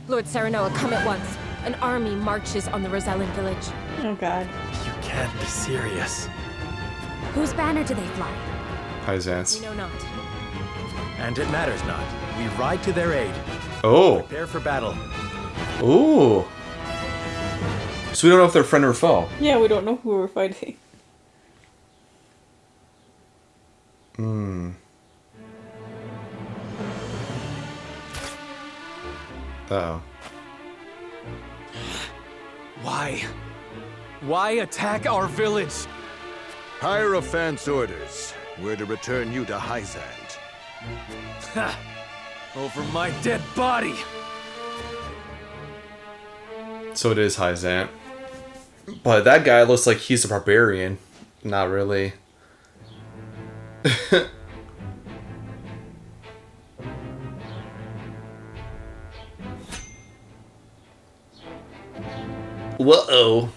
Lord Serenoa, come at once. An army marches on the Rosellan village. Oh god. You can't be serious. Whose banner do they fly? Hyzante's. We know not. And it matters not. We ride to their aid. Oh. Prepare for battle. Ooh. So we don't know if they're friend or foe. Yeah, we don't know who we're fighting. Hmm. Uh-oh. Why? Why attack our village? Hierophant's orders were to return you to Hyzante. Ha! Over my dead body! So it is Hyzante. But that guy looks like he's a barbarian. Not really. Whoa.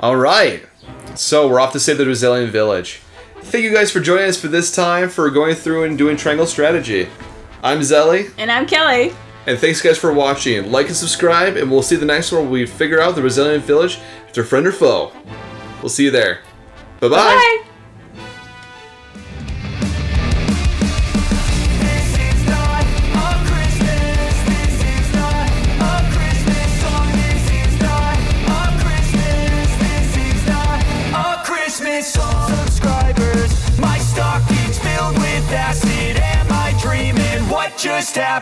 Alright. So we're off to save the Rosellan village. Thank you guys for joining us for this time for going through and doing Triangle Strategy. I'm Zelly. And I'm Kelly. And thanks guys for watching. Like and subscribe, and we'll see the next one where we figure out the Rosellan village if they're friend or foe. We'll see you there. Bye-bye. Bye. Subscribers, my stocking's filled with acid. Am I dreaming? What just happened?